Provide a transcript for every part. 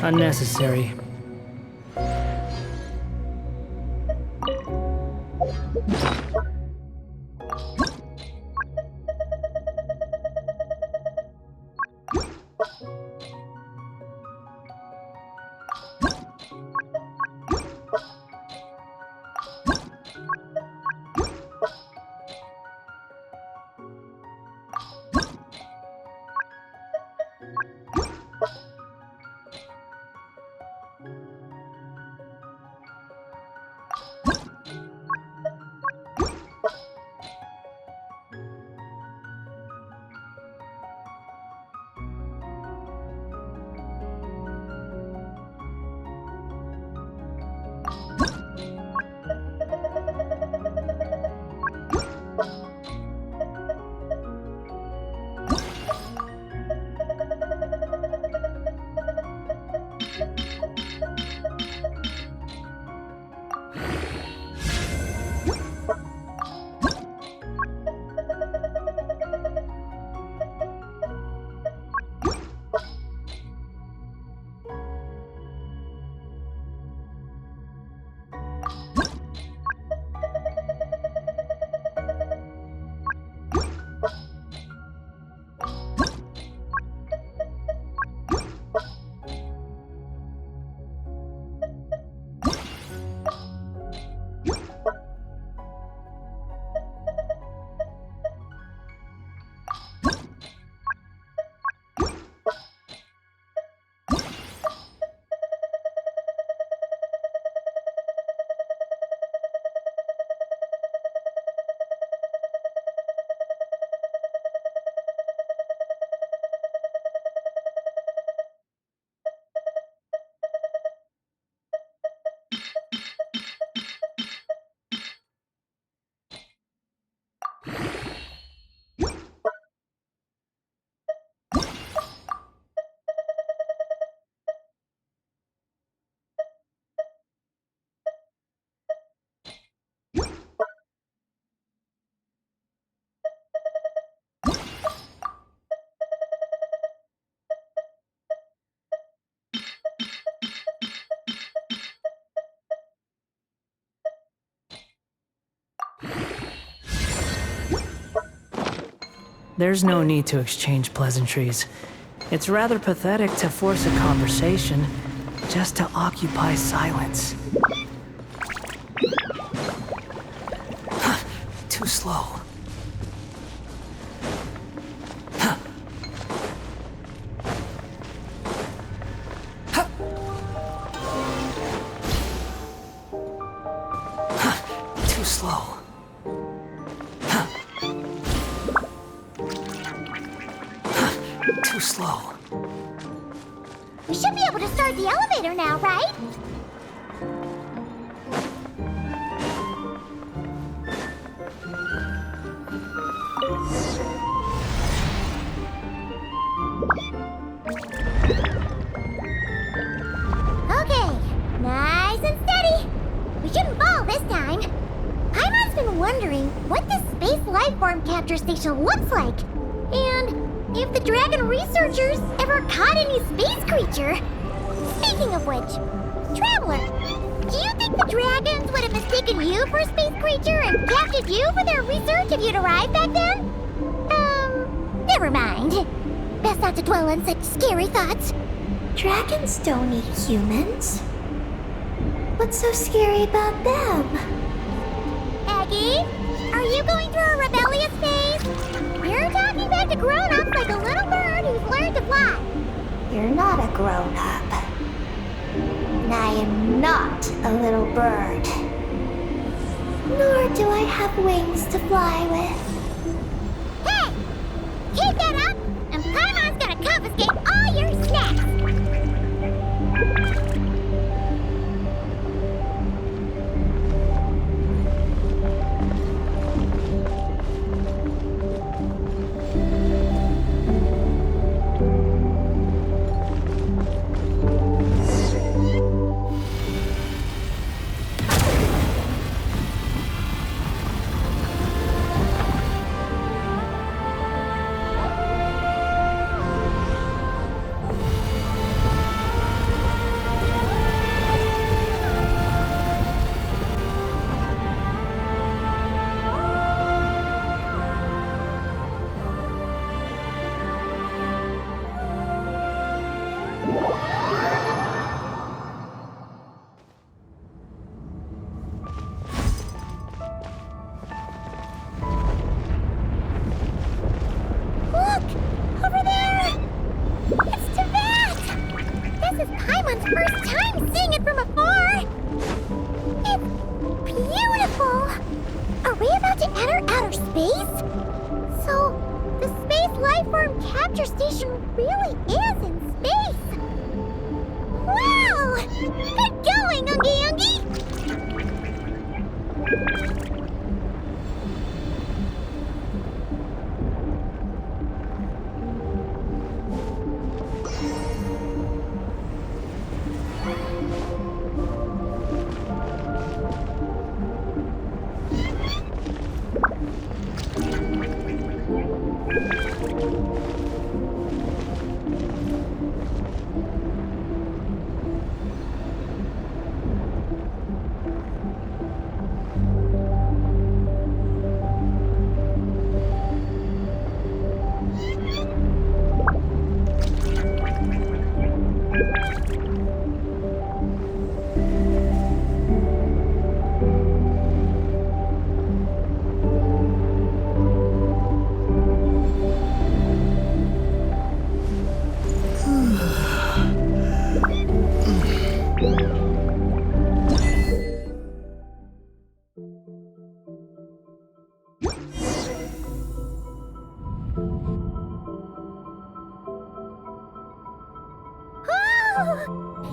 Unnecessary. There's no need to exchange pleasantries. It's rather pathetic to force a conversation just to occupy silence. Too slow. Too slow. Too slow. We should be able to start the elevator now, right? Okay, nice and steady. We shouldn't fall this time. Paimon's been wondering what this space lifeform capture station looks like. And if the dragon researchers ever caught any space creature. Speaking of which, Traveler, do you think the dragons would have mistaken you for a space creature and captured you for their research if you'd arrived back then? Never mind. Best not to dwell on such scary thoughts. Dragons don't eat humans. What's so scary about them? Aggie, are you going through a rebellious phase? You're talking back to grown-ups like a little bird who's learned to fly. You're not a grown-up. And I am not a little bird. Nor do I have wings to fly with. Hey! Keep that up, and Paimon's gonna confiscate all your snacks! Look! Over there! It's Teyvat! This is Paimon's first time seeing it from afar! It's beautiful! Are we about to enter outer space? So, the space lifeform capture station really is in space! Wow! Good going, Ungi Ungi!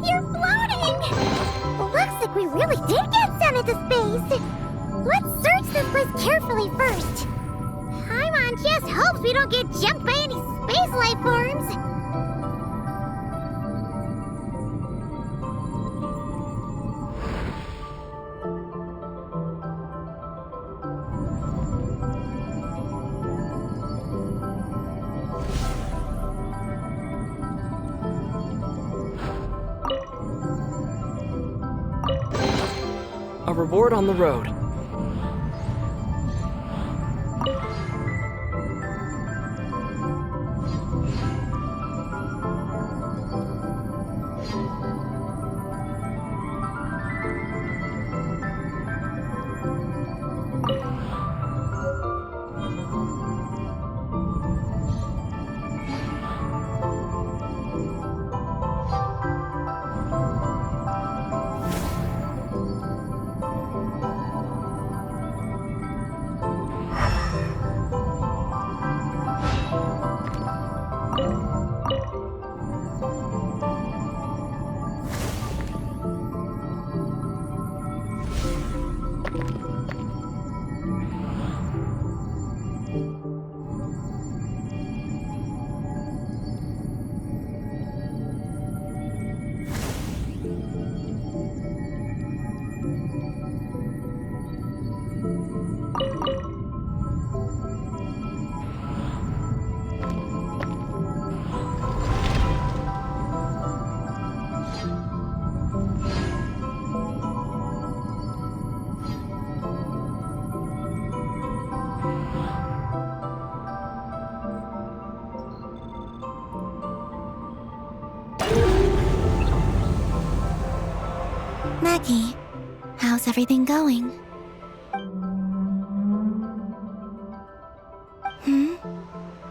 You're floating! Looks like we really did get sent into space! Let's search this place carefully first. Paimon just hopes we don't get jumped by any space life forms. A reward on the road. Maggie, how's everything going?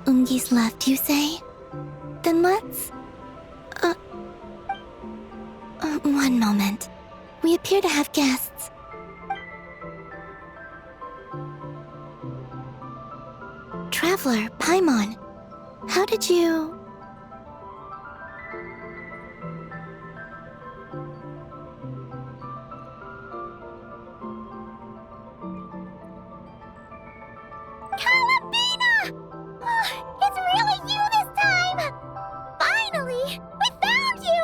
Ungi's left, you say? Then let's... one moment. We appear to have guests. Traveler, Paimon, how did you... Kalabina! Oh, it's really you this time! Finally! We found you!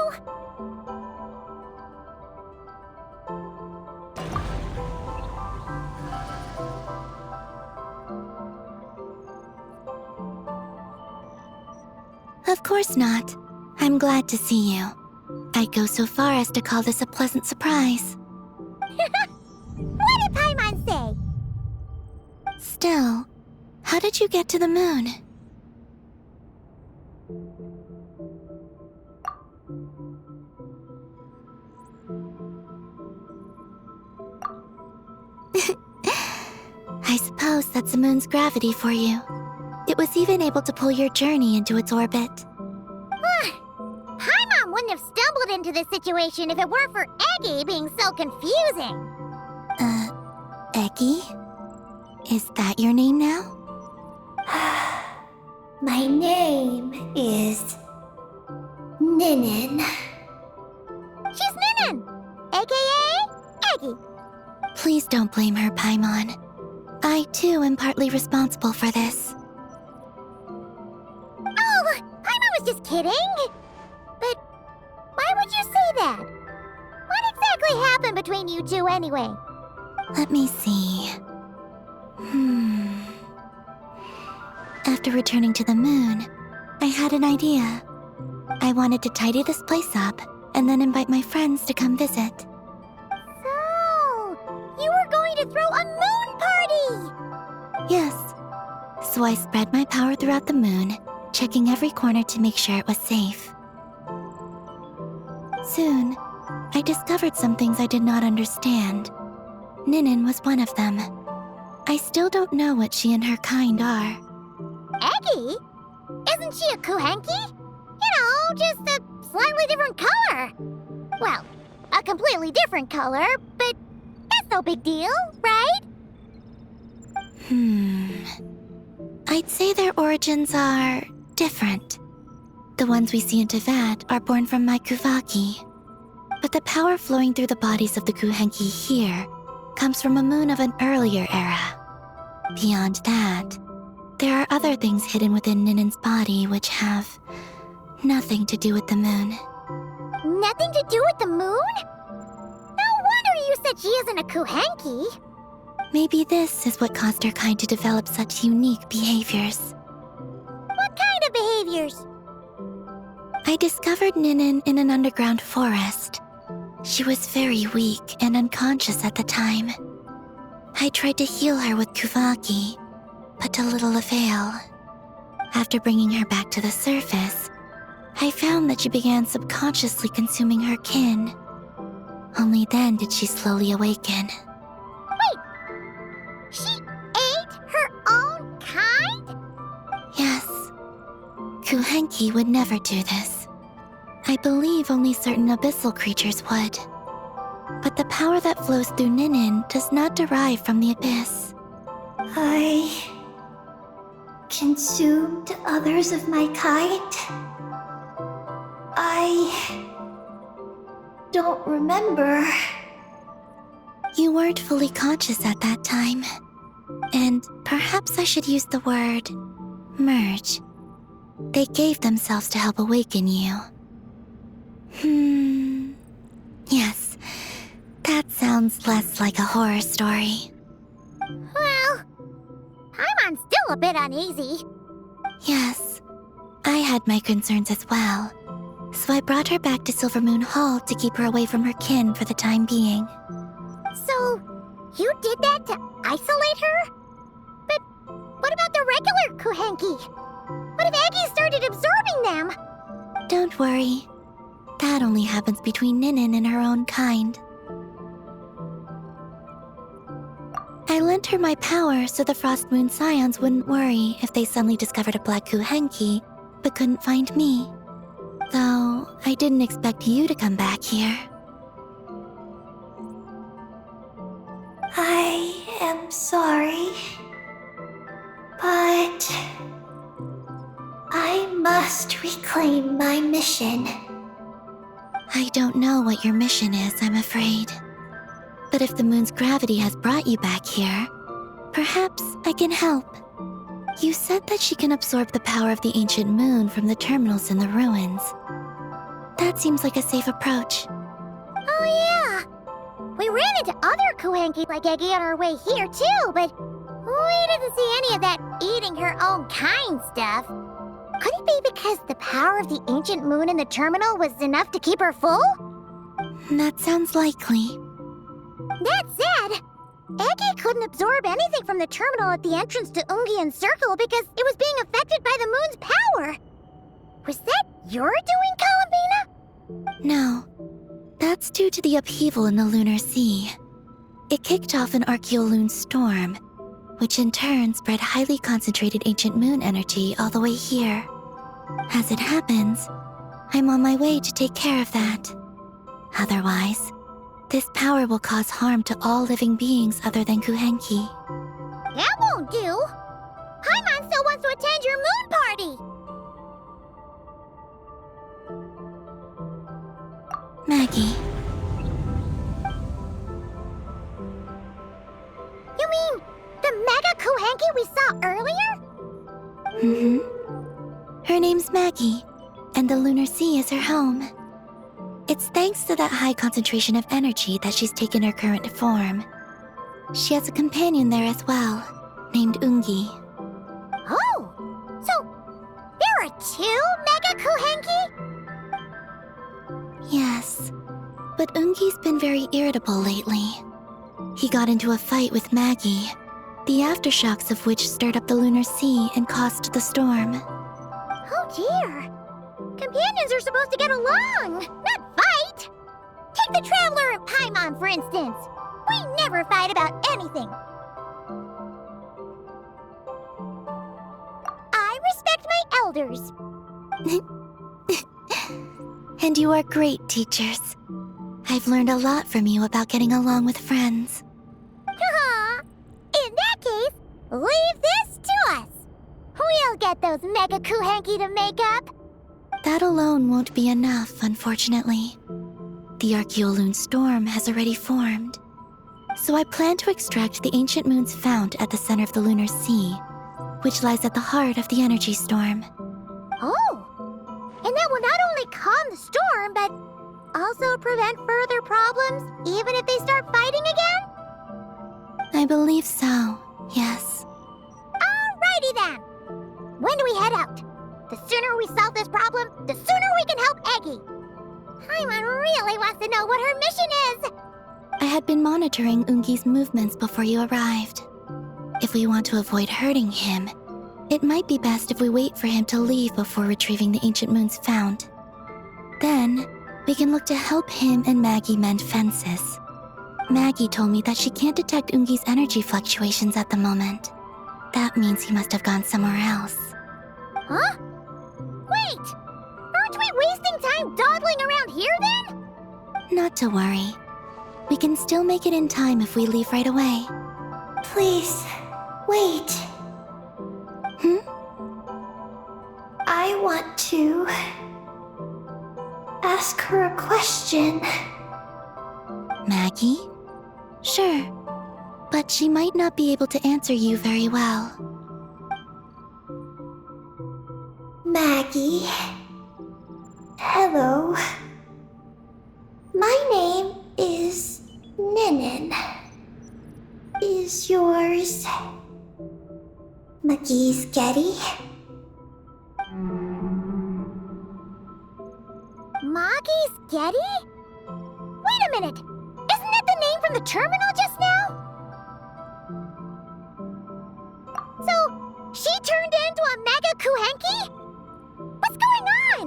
Of course not. I'm glad to see you. I'd go so far as to call this a pleasant surprise. What did Paimon say? Still, how did you get to the moon? I suppose that's the moon's gravity for you. It was even able to pull your journey into its orbit. Paimon wouldn't have stumbled into this situation if it weren't for Eggy being so confusing. Eggy? Is that your name now? My name is Ninin. She's Ninin, aka Eggy. Please don't blame her, Paimon. I, too, am partly responsible for this. Oh, Paimon was just kidding. But why would you say that? What exactly happened between you two anyway? Let me see. After returning to the moon, I had an idea. I wanted to tidy this place up and then invite my friends to come visit. So, you were going to throw a moon party! Yes. So I spread my power throughout the moon, checking every corner to make sure it was safe. Soon, I discovered some things I did not understand. Ninin was one of them. I still don't know what she and her kind are. Eggy? Isn't she a Kuhenki? You know, just a slightly different color. Well, a completely different color, but that's no big deal, right? I'd say their origins are different. The ones we see in Tevat are born from my Kuvaki. But the power flowing through the bodies of the Kuhenki here comes from a moon of an earlier era. Beyond that, there are other things hidden within Ninin's body which have nothing to do with the moon. Nothing to do with the moon? No wonder you said she isn't a Kuhenki. Maybe this is what caused her kind to develop such unique behaviors. What kind of behaviors? I discovered Ninin in an underground forest. She was very weak and unconscious at the time. I tried to heal her with Kuvaki, but to little avail. After bringing her back to the surface, I found that she began subconsciously consuming her kin. Only then did she slowly awaken. Wait! She ate her own kind? Yes. Kuhenki would never do this. I believe only certain abyssal creatures would. But the power that flows through Ninin does not derive from the abyss. I consumed others of my kind? I don't remember. You weren't fully conscious at that time. And perhaps I should use the word merge. They gave themselves to help awaken you. Yes, that sounds less like a horror story. Well, Paimon's still a bit uneasy. Yes, I had my concerns as well. So I brought her back to Silvermoon Hall to keep her away from her kin for the time being. So, you did that to isolate her? But what about the regular Kuhenki? What if Eggy started absorbing them? Don't worry. That only happens between Ninin and her own kind. I lent her my power so the Frost Moon Scions wouldn't worry if they suddenly discovered a black Kuhenki, but couldn't find me. Though, I didn't expect you to come back here. I am sorry, but I must reclaim my mission. I don't know what your mission is, I'm afraid. But if the moon's gravity has brought you back here, perhaps I can help. You said that she can absorb the power of the ancient moon from the terminals in the ruins. That seems like a safe approach. Oh yeah! We ran into other Kuhenki like Eggy on our way here too, but we didn't see any of that eating her own kind stuff. Could it be because the power of the ancient moon in the terminal was enough to keep her full? That sounds likely. That said, Eggy couldn't absorb anything from the terminal at the entrance to Ungian Circle because it was being affected by the moon's power. Was that your doing, Columbina? No, that's due to the upheaval in the lunar sea. It kicked off an archeoloon storm, which in turn spread highly concentrated ancient moon energy all the way here. As it happens, I'm on my way to take care of that. Otherwise, this power will cause harm to all living beings other than Kuhenki. That won't do! Paimon still wants to attend your moon party! Maggie, You mean the Mega Kuhenki we saw earlier? Her name's Maggie, and the lunar sea is her home. It's thanks to that high concentration of energy that she's taken her current form. She has a companion there as well, named Ungi. Oh! So, there are 2 Mega Kuhenki? Yes, but Ungi's been very irritable lately. He got into a fight with Maggie, the aftershocks of which stirred up the lunar sea and caused the storm. Oh dear! Companions are supposed to get along, not fight! Take the Traveler and Paimon, for instance. We never fight about anything. I respect my elders. And you are great teachers. I've learned a lot from you about getting along with friends. In that case, leave this to us. We'll get those Mega Kuhenki to make up. That alone won't be enough, unfortunately. The archeoloon storm has already formed. So I plan to extract the ancient moon's fount at the center of the lunar sea, which lies at the heart of the energy storm. Oh! And that will not only calm the storm, but also prevent further problems, even if they start fighting again? I believe so, yes. Alrighty then! When do we head out? The sooner we solve this problem, the sooner we can help Eggy. Paimon really wants to know what her mission is! I had been monitoring Ungi's movements before you arrived. If we want to avoid hurting him, it might be best if we wait for him to leave before retrieving the ancient moon's fount. Then, we can look to help him and Maggie mend fences. Maggie told me that she can't detect Ungi's energy fluctuations at the moment. That means he must have gone somewhere else. Huh? Wait! Aren't we wasting time dawdling around here then? Not to worry. We can still make it in time if we leave right away. Please, wait. I want to ask her a question. Maggie? Sure, but she might not be able to answer you very well. Maggie. Hello. My name is Ninin. Is yours McGee's Getty? Maggie's Getty? Wait a minute! Isn't that the name from the terminal just now? So, she turned into a Mega Kuhenki? What's going on?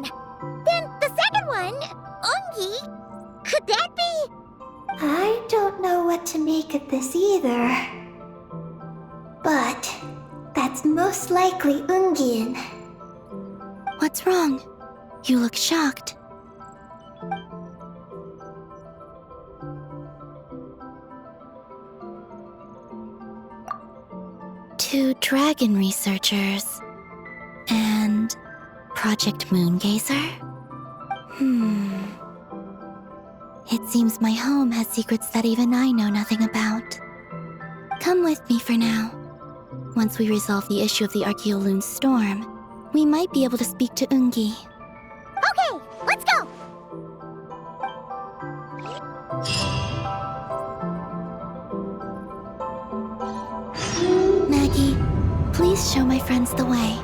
Then the second one, Ungi, could that be? I don't know what to make of this either. But that's most likely Ungian. What's wrong? You look shocked. Two dragon researchers and Project Moongazer? It seems my home has secrets that even I know nothing about. Come with me for now. Once we resolve the issue of the archeoloon storm, we might be able to speak to Ungi. Okay, let's go! Maggie, please show my friends the way.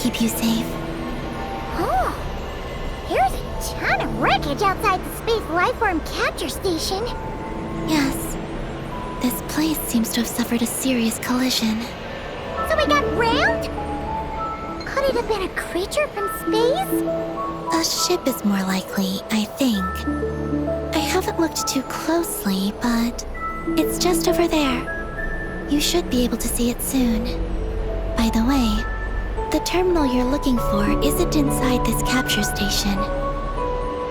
keep you safe. Oh, here's a ton of wreckage outside the space lifeform capture station. Yes. This place seems to have suffered a serious collision. So we got rammed? Could it have been a creature from space? A ship is more likely, I think. I haven't looked too closely, but it's just over there. You should be able to see it soon. By the way, the terminal you're looking for isn't inside this capture station.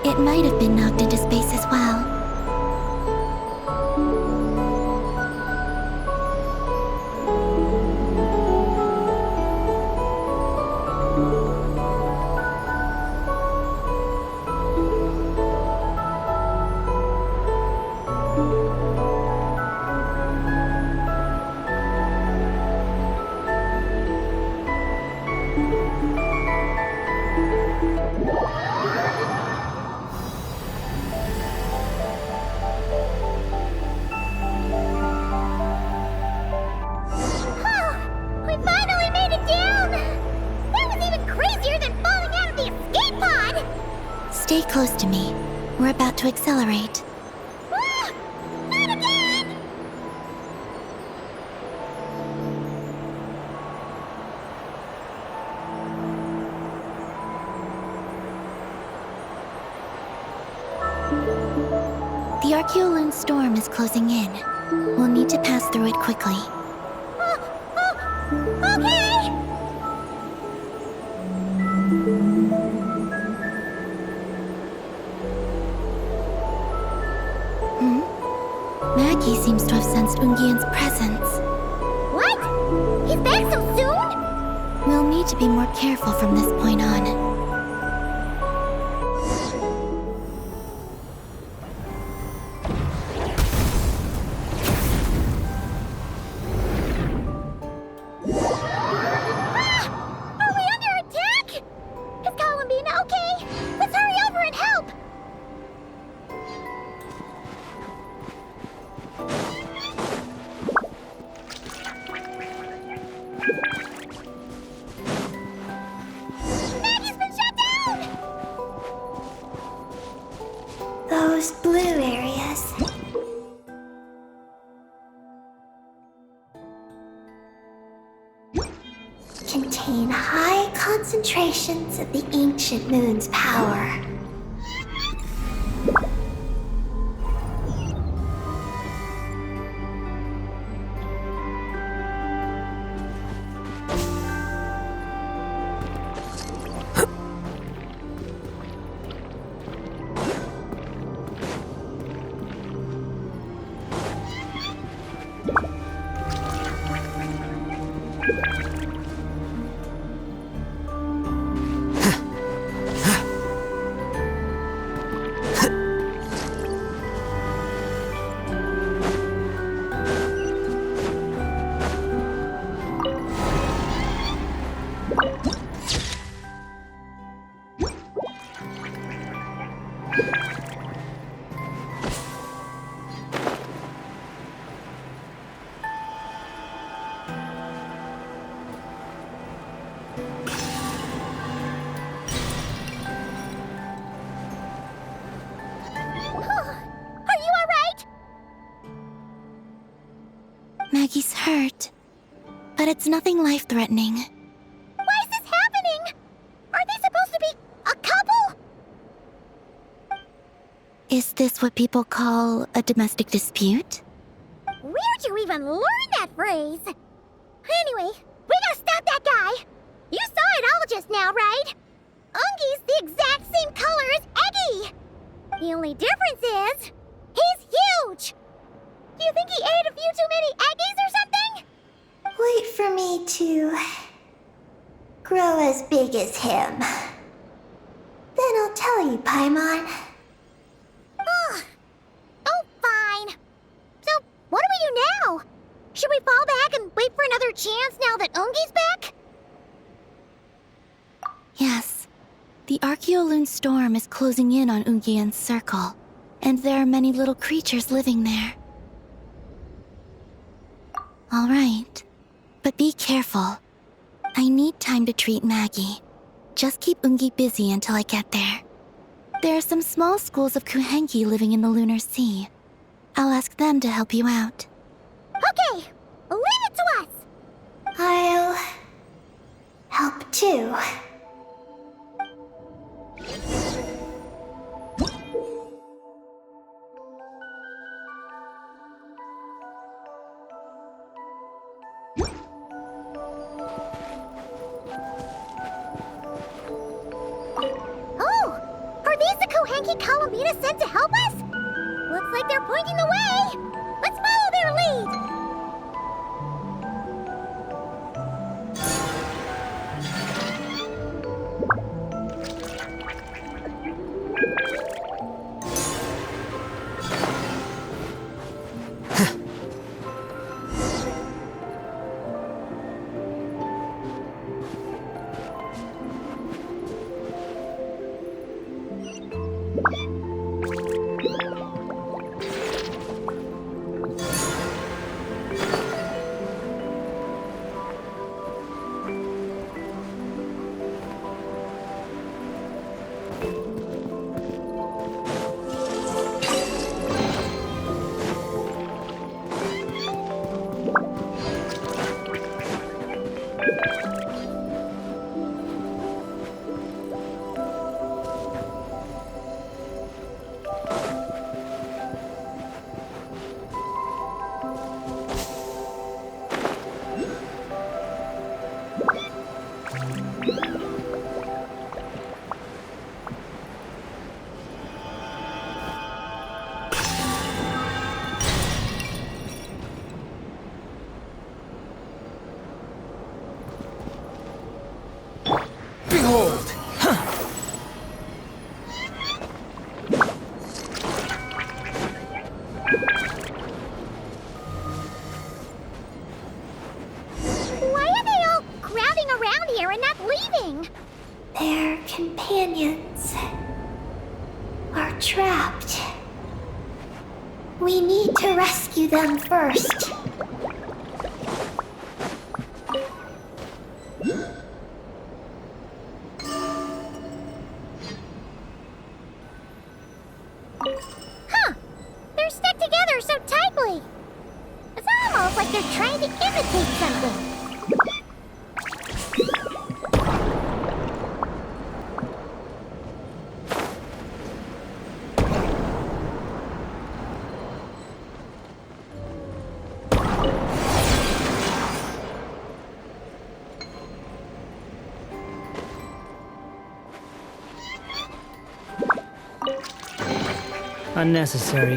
It might have been knocked into space as well. We finally made it down! That was even crazier than falling out of the escape pod! Stay close to me. We're about to accelerate. Ah, not again! The Archeoloon storm is closing in. We'll need to pass through it quickly. Okay! Maggie seems to have sensed Ungian's presence. What? He's back so soon? We'll need to be more careful from this point on. Are we under attack? Is Columbina okay? Let's hurry over and help! Maggie's been shut down! Those blue areas. Contain high concentrations of the ancient moon's power. Are you alright? Maggie's hurt, but it's nothing life-threatening. Why is this happening? Are they supposed to be a couple? Is this what people call a domestic dispute? Where'd you even learn that phrase? Anyway, we gotta stop that guy. You saw it all just now, right? Ungi's the exact same color as Eggy. The only difference is, he's huge. Do you think he ate a few too many Eggies or something? Wait for me to grow as big as him. Then I'll tell you, Paimon. Ugh. Oh, fine. So, what do we do now? Should we fall back and wait for another chance now that Ungi's back? Yes. The Archeoloon storm is closing in on Ungian's circle, and there are many little creatures living there. All right. But be careful. I need time to treat Maggie. Just keep Ungi busy until I get there. There are some small schools of Kuhenki living in the Lunar Sea. I'll ask them to help you out. Okay, leave it to us. I'll help too. Oh, are these the Kohenki Kalamita sent to help us? Looks like they're pointing the way. Let's follow their lead. Behold! Why are they all crowding around here and not leaving? Their companions are trapped. We need to rescue them first. Huh, they're stuck together so tightly. It's almost like they're trying to imitate something. Unnecessary.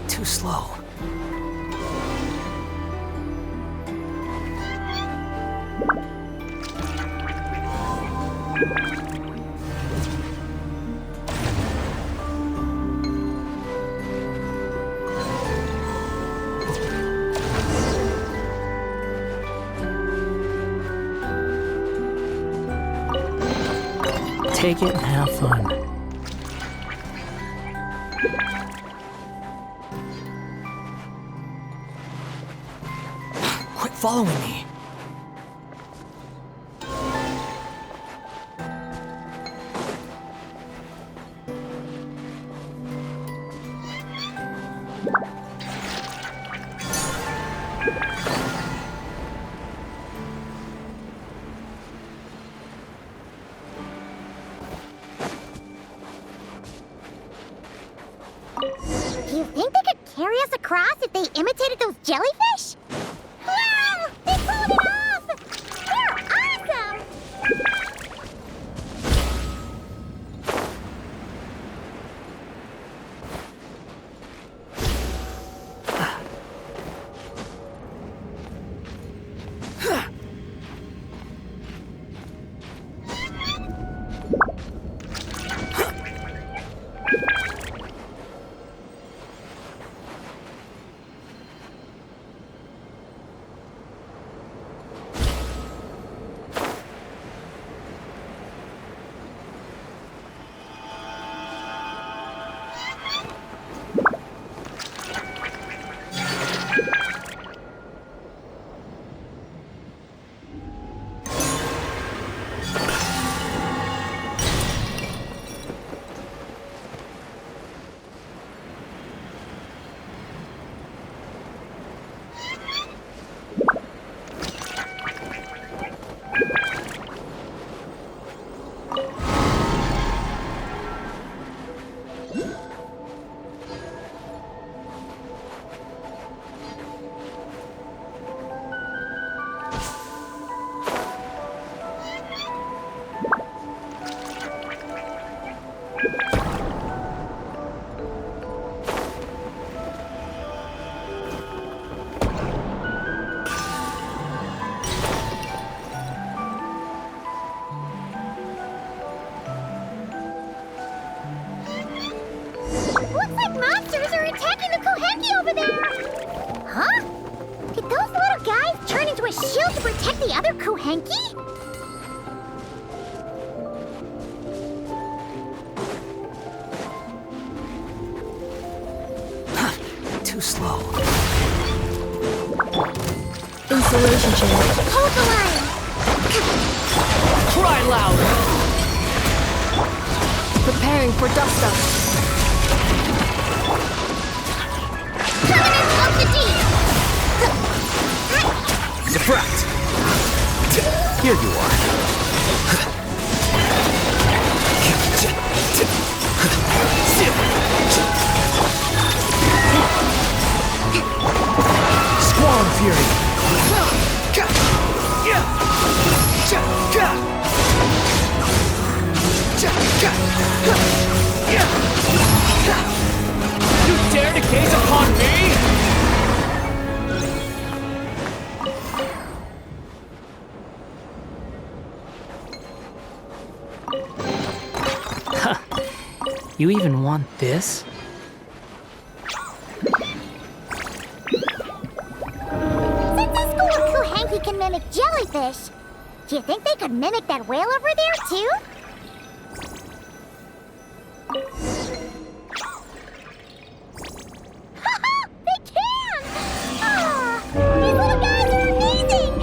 Too slow. Take it and have fun. Quit following me. Do you think they could carry us across? us if they imitated those jellyfish? Wow! They pulled it off! They're awesome! Looks like monsters are attacking the Kohenki over there! Huh? Did those little guys turn into a shield to protect the other Kohenki? Too slow. Insulation chamber. Hold the line! Cry loud! Preparing for dust up. Covenant of the Deep! Deflect! Here you are. Squall Fury! You dare to gaze upon me? You even want this? Since this school of Kohenki can mimic jellyfish, do you think they could mimic that whale over there, too? They can! Ah, these little guys are amazing!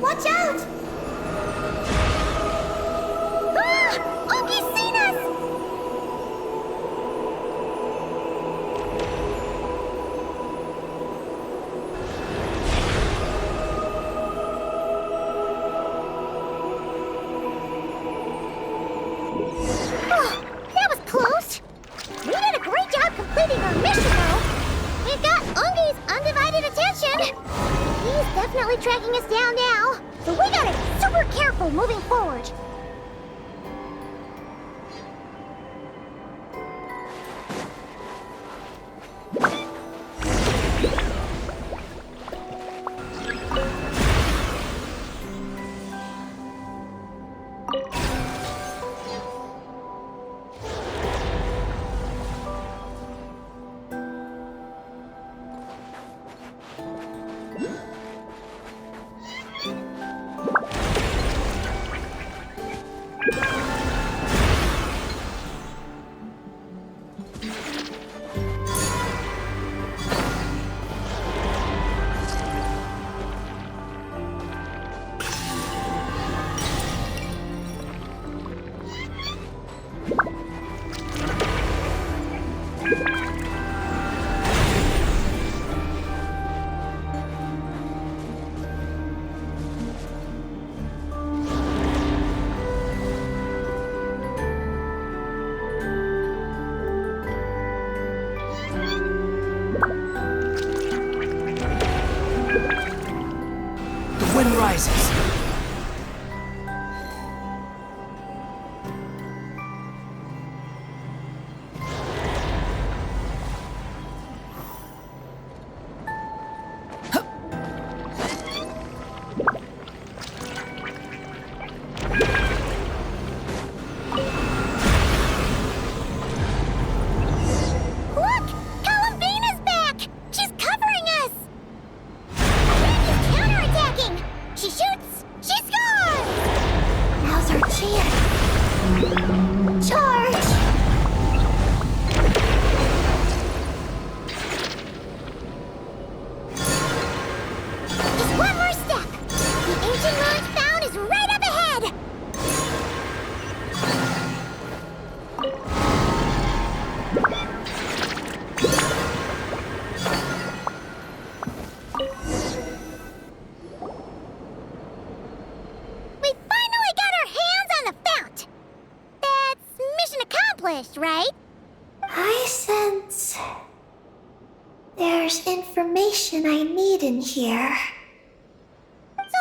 Watch out! Ah! Oki's seen us! Oh, that was close. We did a great job completing our mission, though. We've got Ungi's undivided attention. He's definitely tracking us down now, so we gotta be super careful moving forward. The wind rises. Look! Columbina's back! She's covering us! Randy's counterattacking! She shoots! She scores! Now's our chance. Charge! Just one more step! The ancient ruins found is right up ahead! We finally got our hands on the fount! That's mission accomplished, right? I sense there's information I need in here. So,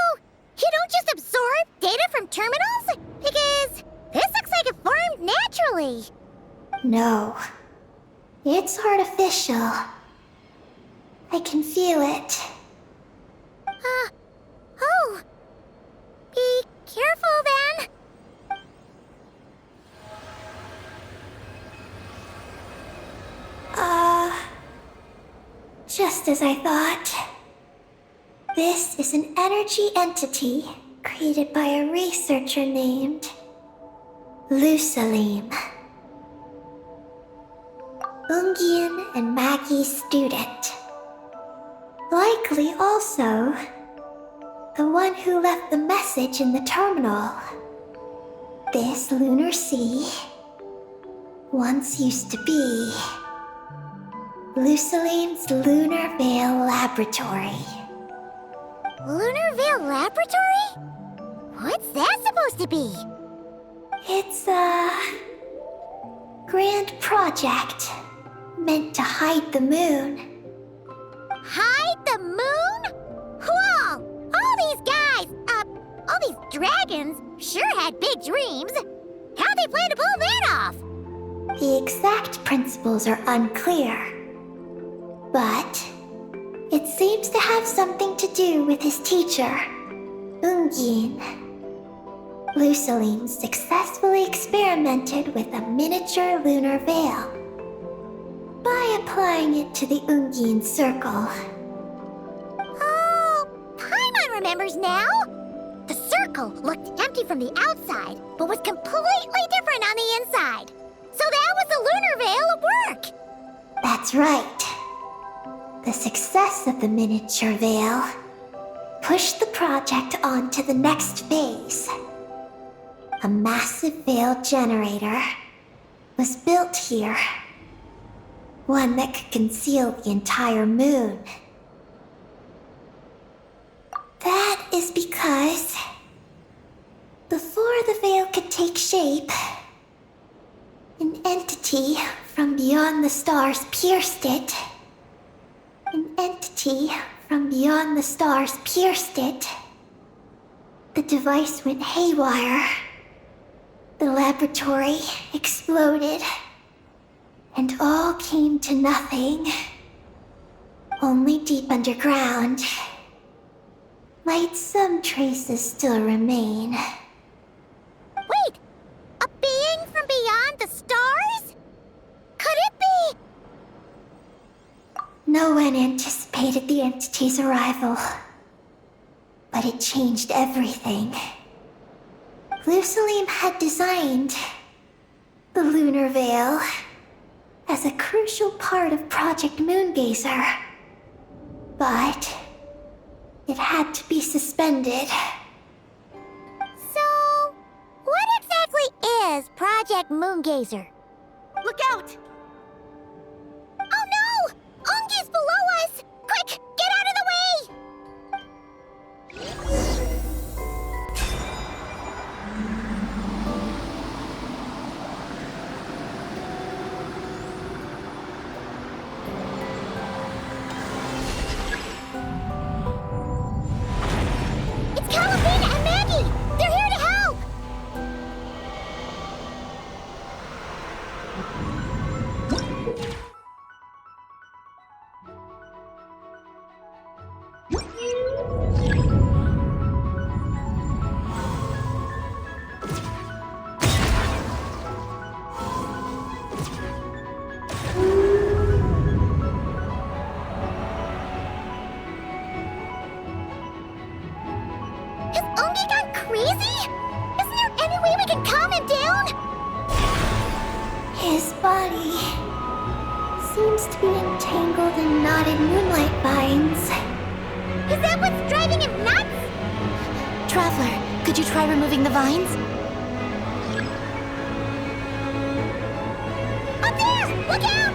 you don't just absorb data from terminals? Because this looks like it formed naturally. No, it's artificial. I can feel it. Oh. Be careful then. Just as I thought. This is an energy entity created by a researcher named Lusalim. Ungian and Maggie's student. Likely also the one who left the message in the terminal. This lunar sea once used to be Lusalim's Lunar Veil Laboratory. Lunar Veil Laboratory? What's that supposed to be? It's a grand project meant to hide the moon. Hide the moon? Whoa! All these guys, all these dragons sure had big dreams. How'd they plan to pull that off? The exact principles are unclear, but it seems to have something to do with his teacher, Ungin. Lusalim successfully experimented with a miniature lunar veil by applying it to the Ungin circle. Oh, Paimon remembers now. The circle looked empty from the outside, but was completely different on the inside. So that was the lunar veil at work. That's right. The success of the miniature veil pushed the project on to the next phase. A massive veil generator was built here. One that could conceal the entire moon. That is because before the veil could take shape, an entity from beyond the stars pierced it. An entity from beyond the stars pierced it. The device went haywire. The laboratory exploded. And all came to nothing. Only deep underground might some traces still remain. Wait, a being from beyond the stars? Could it be? No one anticipated the entity's arrival, but it changed everything. Lusalim had designed the lunar veil as a crucial part of Project Moongazer, but it had to be suspended. So, what exactly is Project Moongazer? Look out! seems to be entangled in knotted moonlight vines. Is that what's driving him nuts? Traveler, could you try removing the vines? Up there! Look out!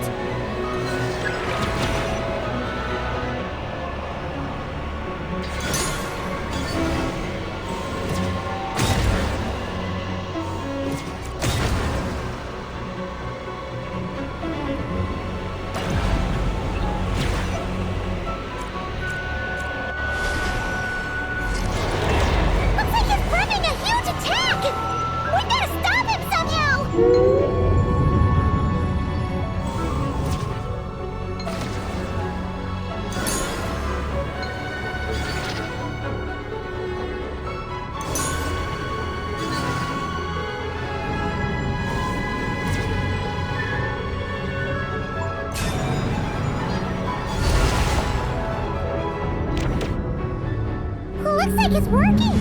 Looks like he's planning a huge attack! We gotta stop him somehow! Looks like it's working!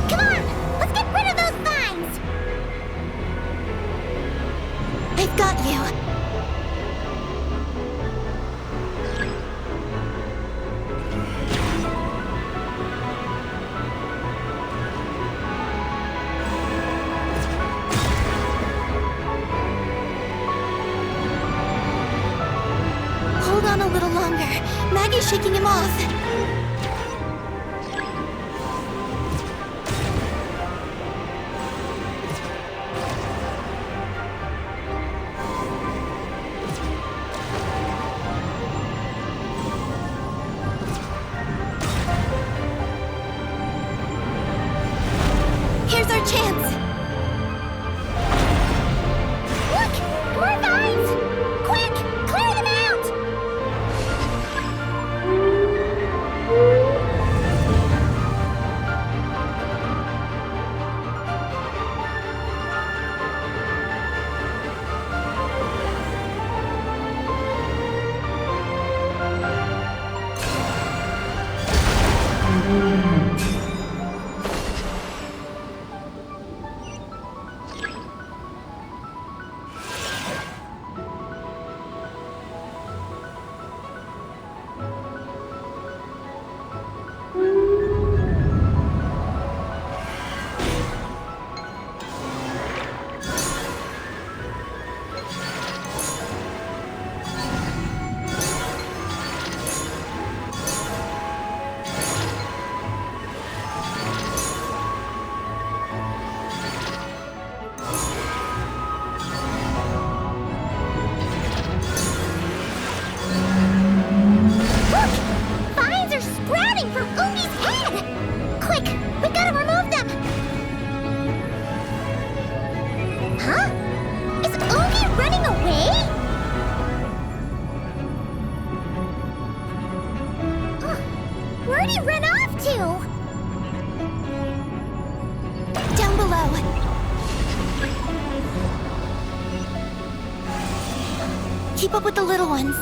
Come on, let's get rid of those vines! I've got you. Hold on a little longer. Maggie's shaking him off. Here's our chance. Look! More vines! Quick! Clear them out! Look! Vines are sprouting from Ungi's head! Quick! We gotta remove them! Huh? Is Ungi running away? Where'd he run off to? Down below. Keep up with the little ones.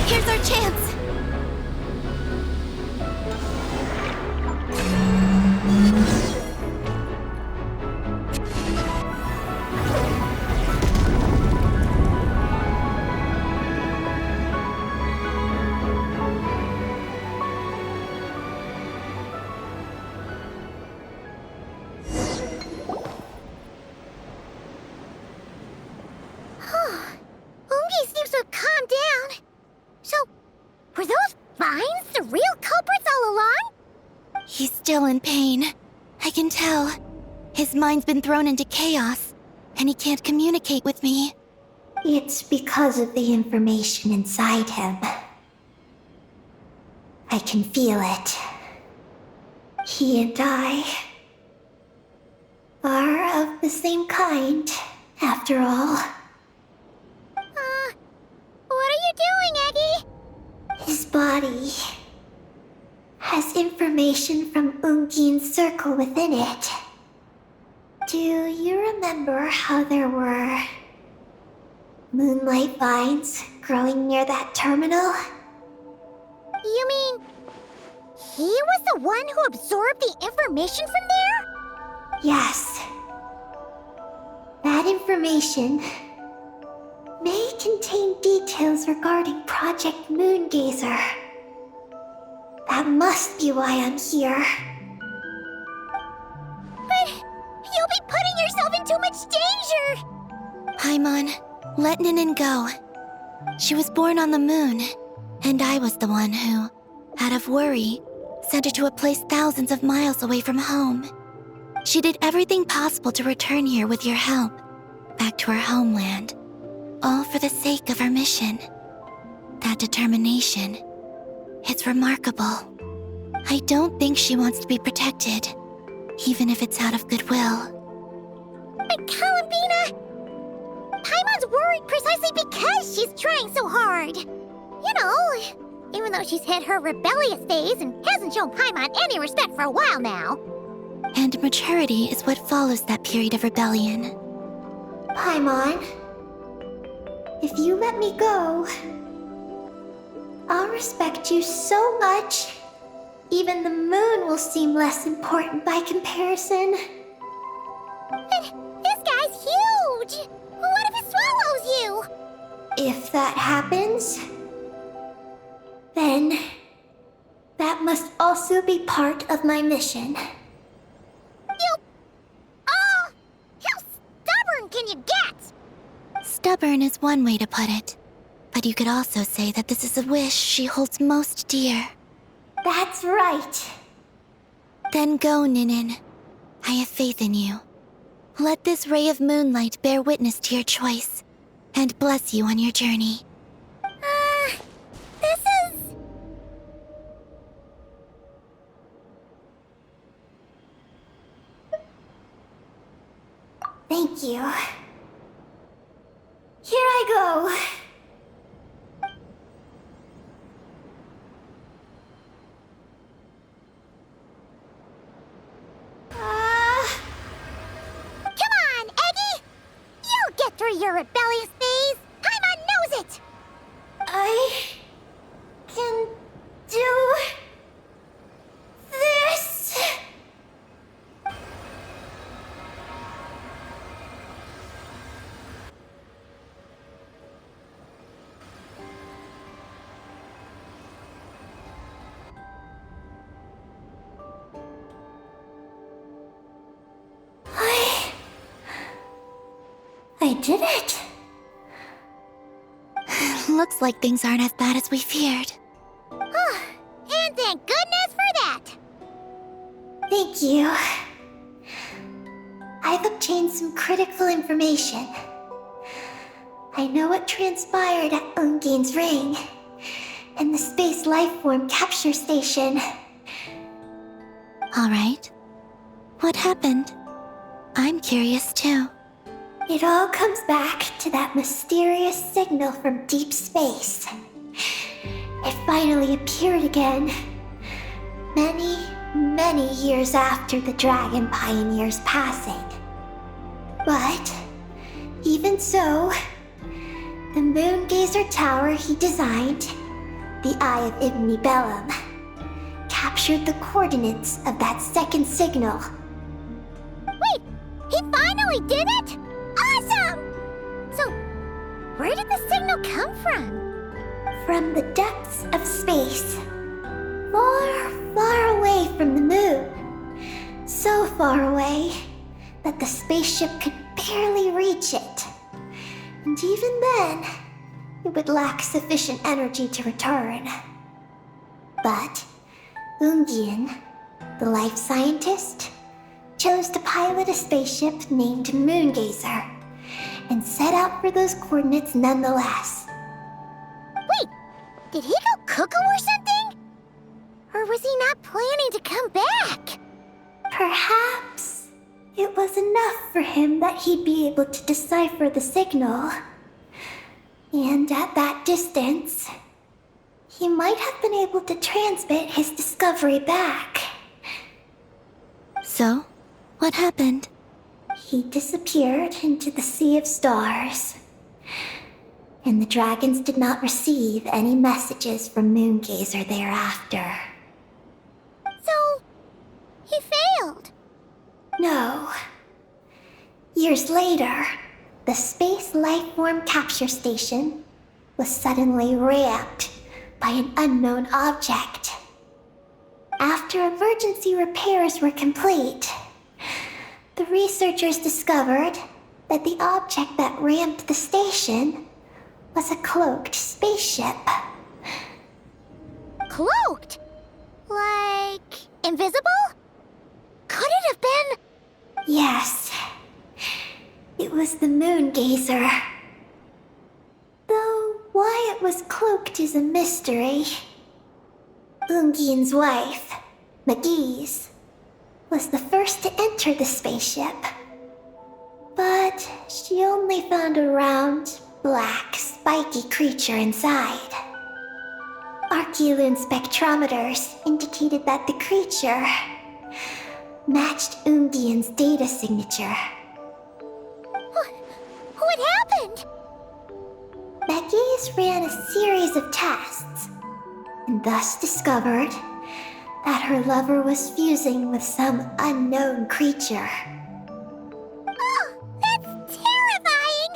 Here's our chance. Ungi seems to have calmed down. So, were those vines the real culprits all along? He's still in pain. I can tell. His mind's been thrown into chaos, and he can't communicate with me. It's because of the information inside him. I can feel it. He and I are of the same kind, after all. What are you doing, Eggy? His body has information from Ungin's circle within it. Do you remember how there were moonlight vines growing near that terminal? You mean he was the one who absorbed the information from there? Yes. That information may contain details regarding Project Moongazer. That must be why I'm here. But you'll be putting yourself in too much danger! Paimon, let Ninin go. She was born on the moon, and I was the one who, out of worry, sent her to a place thousands of miles away from home. She did everything possible to return here with your help, back to her homeland, all for the sake of our mission. That determination, it's remarkable. I don't think she wants to be protected, even if it's out of goodwill. But Columbina! Paimon's worried precisely because she's trying so hard. You know, even though she's hit her rebellious phase and hasn't shown Paimon any respect for a while now. And maturity is what follows that period of rebellion. Paimon, if you let me go, I'll respect you so much, even the moon will seem less important by comparison. But this guy's huge! What if it swallows you? If that happens, then that must also be part of my mission. How stubborn can you get? Stubborn is one way to put it, but you could also say that this is a wish she holds most dear. That's right. Then go, Ninin. I have faith in you. Let this ray of moonlight bear witness to your choice, and bless you on your journey. This is... Thank you. Here I go. Come on, Eggy! You'll get through your rebellious phase! Paimon knows it! I can do this. I did it. Looks like things aren't as bad as we feared. And thank goodness for that! Thank you. I've obtained some critical information. I know what transpired at Ungin's ring and the space lifeform capture station. All right. What happened? I'm curious too. It all comes back to that mysterious signal from deep space. It finally appeared again. Many years after the Dragon Pioneer's passing. But, even so, the Moongazer Tower he designed, the Eye of Ibn Bellum, captured the coordinates of that second signal. Wait! He finally did it?! Awesome! So, where did the signal come from? From the depths of space. Far away from the moon. So far away that the spaceship could barely reach it. And even then, it would lack sufficient energy to return. But Ungin, the life scientist, chose to pilot a spaceship named Moongazer and set out for those coordinates nonetheless. Wait, did he go cuckoo or something? Or was he not planning to come back? Perhaps it was enough for him that he'd be able to decipher the signal. And at that distance, he might have been able to transmit his discovery back. So, what happened? He disappeared into the sea of stars. And the dragons did not receive any messages from Moongazer thereafter. So, he failed. No. Years later, the Space Lifeform Capture Station was suddenly ramped by an unknown object. After emergency repairs were complete, the researchers discovered that the object that ramped the station was a cloaked spaceship. Cloaked? Like, invisible? Could it have been? Yes. It was the Moongazer. Though why it was cloaked is a mystery. Ungian's wife, McGee's, was the first to enter the spaceship. But she only found a round, black, spiky creature inside. Archeolune spectrometers indicated that the creature matched Ungian's data signature. What happened? McGee's ran a series of tests, and thus discovered that her lover was fusing with some unknown creature. Oh, that's terrifying!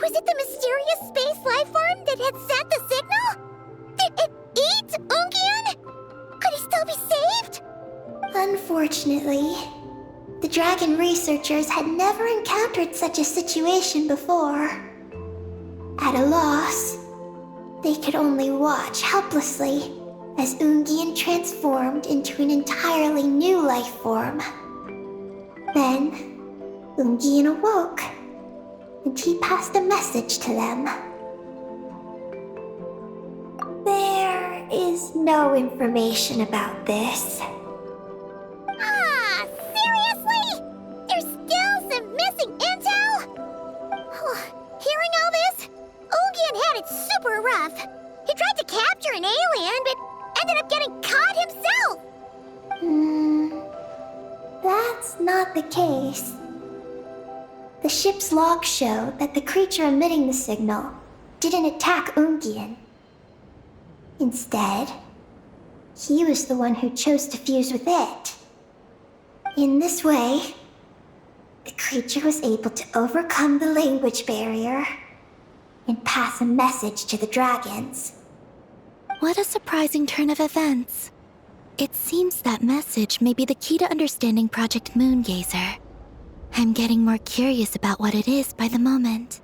Was it the mysterious space lifeform that had sent the signal? Did it eat Ungian? Could he still be saved? Unfortunately, the dragon researchers had never encountered such a situation before. At a loss, they could only watch helplessly as Ungian transformed into an entirely new life form. Then, Ungian awoke, and he passed a message to them. There is no information about this. Ah, seriously? There's still some missing intel? Hearing all this, Ungian had it super rough. He tried to capture an alien, but ended up getting caught himself. That's not the case. The ship's logs show that the creature emitting the signal didn't attack Ungian. Instead, he was the one who chose to fuse with it. In this way, the creature was able to overcome the language barrier and pass a message to the dragons. What a surprising turn of events. It seems that message may be the key to understanding Project Moongazer. I'm getting more curious about what it is by the moment.